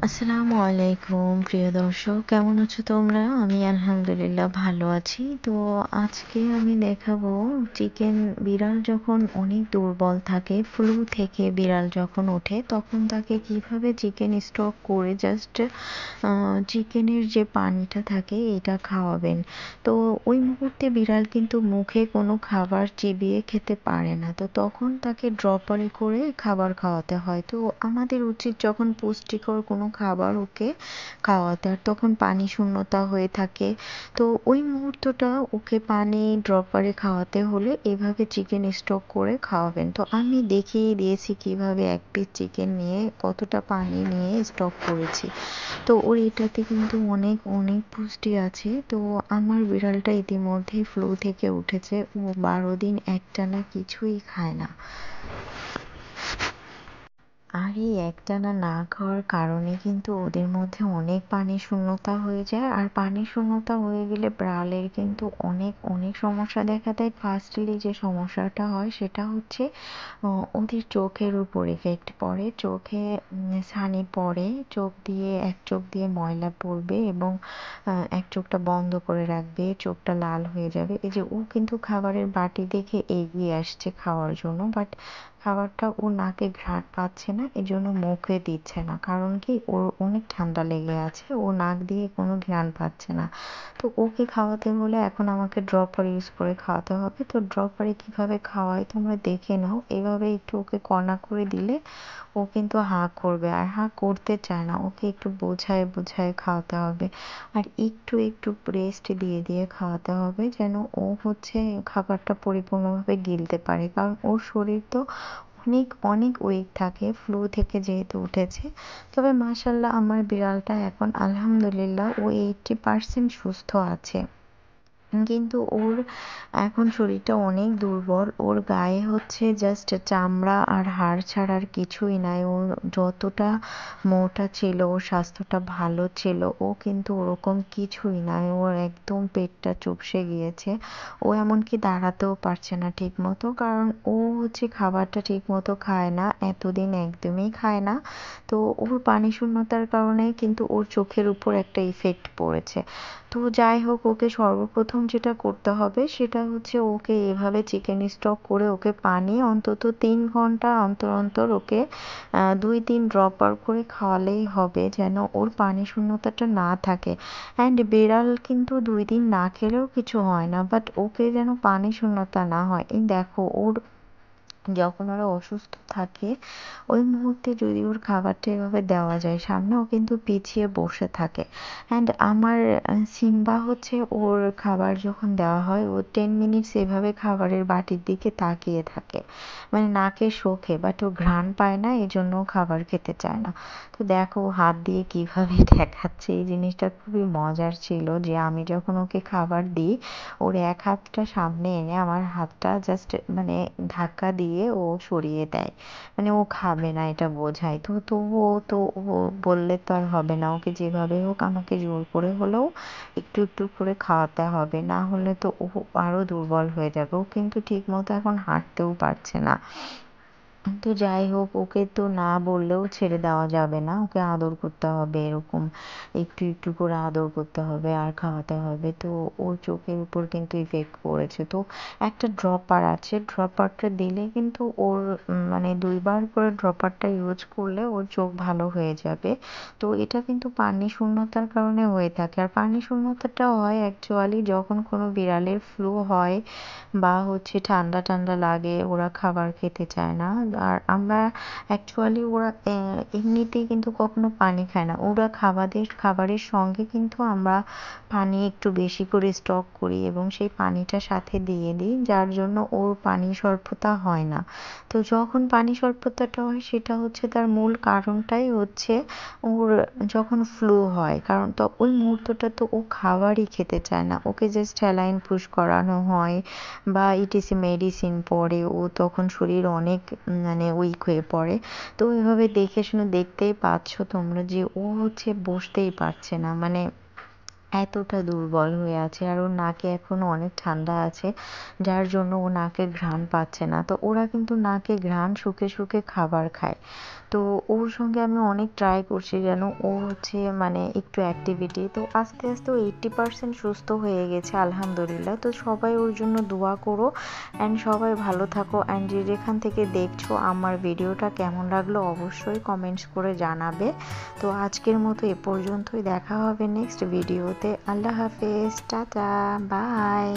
আসসালামু আলাইকুম প্রিয় দর্শক, কেমন আছো তোমরা? আমি আলহামদুলিল্লাহ ভালো আছি। তো আজকে আমি দেখাবো বিড়াল যখন অনেক দুর্বল থাকে, ফ্লু থেকে বিড়াল যখন ওঠে তখন তাকে কিভাবে চিকেন স্টক করে জাস্ট চিকেনের যে পানিটা থাকে এটা খাওয়াবেন। তো ওই মুহূর্তে বিড়াল কিন্তু মুখে কোনো খাবার চিবিয়ে খেতে পারে না, তো তখন তাকে ড্রপারে করে খাবার খাওয়াতে হয়। তো আমাদের উচিত যখন পুষ্টিকর কোনো খাবার ওকে খাওয়াতে, আর তখন পানি শূন্যতা হয়ে থাকে, তো ওই মুহূর্তটা ওকে পানি ড্রপারে খাওয়াতে হলে এভাবে চিকেন স্টক করে খাওয়াবেন। তো আমি দেখিয়ে দিয়েছি কিভাবে এক পিস চিকেন নিয়ে কতটা পানি নিয়ে স্টক করেছি। তো ওর এটাতে কিন্তু অনেক অনেক পুষ্টি আছে। তো আমার বিড়ালটা ইতিমধ্যেই ফ্লু থেকে উঠেছে, ও 12 দিন একটানা কিছুই খায় না। আর এই একটানা না খাওয়ার কারণে কিন্তু ওদের মধ্যে অনেক পানি শূন্যতা হয়ে যায়, আর পানি শূন্যতা হয়ে গেলে বিড়ালের কিন্তু অনেক অনেক সমস্যা দেখা দেয়। ফার্স্টলি যে সমস্যাটা হয় সেটা হচ্ছে ওদের চোখের উপর ইফেক্ট পড়ে, চোখে ছানি পড়ে, এক চোখ দিয়ে ময়লা পড়বে এবং এক চোখটা বন্ধ করে রাখবে, চোখটা লাল হয়ে যাবে। এই যে ও কিন্তু খাবারের বাটি দেখে এগিয়ে আসছে খাওয়ার জন্য, বাট খাবারটা ও নাকে ঘ্রাণ পাচ্ছে না, এজন্য মুখে দিচ্ছে না। কারণ কি, ওর অনেক ঠান্ডা লেগে আছে, ও নাক দিয়ে কোনো ঘ্রাণ পাচ্ছে না। তো ওকে খাওয়াতে হলে এখন আমাকে ড্রপার ইউজ করে খাওয়াতে হবে। তো ড্রপারে কিভাবে খাওয়াই তোমরা দেখে নাও। এভাবে একটু ওকে কড়া করে দিলে ও কিন্তু হাঁ করবে, আর হাঁ করতে চায় না। ওকে একটু বোঝায় বোঝায় খাওয়াতে হবে, আর একটু একটু রেস্ট দিয়ে দিয়ে খাওয়াতে হবে, যেন ও খাবারটা পরিপূর্ণভাবে গিলতে পারে। কারণ ওর শরীর তো অনেক অনেক উইক থাকে ফ্লু থেকে যেহেতু উঠেছে। তবে মাশাল্লাহ আমার বিড়ালটা এখন আলহামদুলিল্লাহ ও 80% সুস্থ আছে। কিন্তু ওর এখন শরীরটা অনেক দুর্বল, ওর গায়ে জাস্ট চামড়া আর হাড় ছাড়া আর কিছুই নাই। ও যতটা মোটা ছিল, ওর স্বাস্থ্যটা ভালো ছিল, ও কিন্তু ওরকম কিছুই নাই। ওর একদম পেটটা চুপসে গিয়েছে, ও এমনকি দাঁড়াতেও পারছে না ঠিক মতো, কারণ ও খাবারটা ঠিক মতো খায় না, এতদিন একদমই খায় না। তো ওর পানি শূন্যতার কারণে কিন্তু ওর চোখের উপর একটা ইফেক্ট পড়েছে। তো যাই হোক, ওকে সর্বপ্রথম যেটা করতে হবে সেটা হচ্ছে ওকে এভাবে চিকেন স্টক করে ওকে পানি অন্তত 3 ঘন্টা অন্তর অন্তর ওকে 2-3 ড্রপার করে খাওয়ালেই হবে, যেন ওর পানি শূন্যতাটা না থাকে। অ্যান্ড বিড়াল কিন্তু 2 দিন না খেলেও কিছু হয় না, বাট ওকে যেন পানি শূন্যতা না হয়। এই দেখো, ওর যখন ওরা অসুস্থ থাকে ওই মুহূর্তে যদি ওর খাবারটা এভাবে দেওয়া যায় সামনে, ও কিন্তু পিছিয়ে বসে থাকে। অ্যান্ড আমার সিম্বা ওর খাবার যখন দেওয়া হয় ও 10 মিনিটস এভাবে খাবারের বাটির দিকে তাকিয়ে থাকে, মানে নাকে শোকে, বাট ও ঘ্রাণ পায় না, এই জন্য ও খাবার খেতে চায় না। তো দেখো ও হাত দিয়ে কিভাবে দেখাচ্ছে, এই জিনিসটা খুবই মজার ছিল যে আমি যখন ওকে খাবার দিই ওর এক হাতটা সামনে এনে আমার হাতটা জাস্ট মানে ধাক্কা দিয়ে ও সরিয়ে দেয়, মানে ও খাবে না এটা বোঝায়। তো তবুও তো ও বললে তো আর হবে না, ওকে যেভাবে হোক আমাকে জোর করে হলেও একটু একটু করে খাওয়াতে হবে, না হলে তো ও আরো দুর্বল হয়ে যাবে। ও কিন্তু ঠিক মতো এখন হাঁটতেও পারছে না। তো যাই হোক, ওকে তো না বললেও ছেড়ে দেওয়া যাবে না, ওকে আদর করতে হবে, এরকম একটু একটু করে আদর করতে হবে আর খাওয়াতে হবে। তো ওর চোখের উপর কিন্তু ইফেক্ট পড়েছে। তো একটা ড্রপার আছে, ড্রপারটা দিলে কিন্তু ওর মানে 2বার করে ড্রপারটা ইউজ করলে ওর চোখ ভালো হয়ে যাবে। তো এটা কিন্তু পানি শূন্যতার কারণে হয়ে থাকে, আর পানি শূন্যতাটা হয় অ্যাকচুয়ালি যখন কোনো বিড়ালের ফ্লু হয় বা ঠান্ডা ঠান্ডা লাগে, ওরা খাবার খেতে চায় না। আর আমরা অ্যাকচুয়ালি ওরা এমনিতেই কিন্তু কখনো পানি খায় না, ওরা খাবারের সঙ্গে কিন্তু আমরা পানি একটু বেশি করে স্টক করি এবং সেই পানিটা সাথে দিয়ে দিই, যার জন্য ওর পানি স্বল্পতা হয় না। তো যখন পানি স্বল্পতাটা হয় সেটা তার মূল কারণটাই ওর যখন ফ্লু হয়, কারণ তো ওই মুহূর্তটা তো ও খাবারই খেতে চায় না, ওকে জাস্ট স্যালাইন পুশ করানো হয় বা ইটিসি মেডিসিন পড়ে, ও তখন শরীর অনেক মানে উইক হয়ে পড়ে। তো এভাবে দেখে শুনে দেখতেই পাচ্ছ তোমরা যে ও বসতেই পারছে না, মানে এতটা দুর্বল হয়ে আছে আর ওর নাকে এখনো অনেক ঠান্ডা আছে, যার জন্য ও নাকে ঘ্রাণ পাচ্ছে না। তো ওরা কিন্তু নাকে ঘ্রাণ শুঁকে শুঁকে খাবার খায়। তো ওর সঙ্গে আমি অনেক ট্রাই করছি যেন ও হচ্ছে মানে একটু অ্যাক্টিভিটি, তো আস্তে আস্তে ও 80% সুস্থ হয়ে গেছে আলহামদুলিল্লাহ। তো সবাই ওর জন্য দোয়া করো অ্যান্ড সবাই ভালো থাকো। অ্যান্ড যে যেখান থেকে দেখছো আমার ভিডিওটা কেমন লাগলো অবশ্যই কমেন্টস করে জানাবে। তো আজকের মতো এ পর্যন্তই, দেখা হবে নেক্সট ভিডিওতে। আল্লাহ হাফেজ, টাটা, বাই।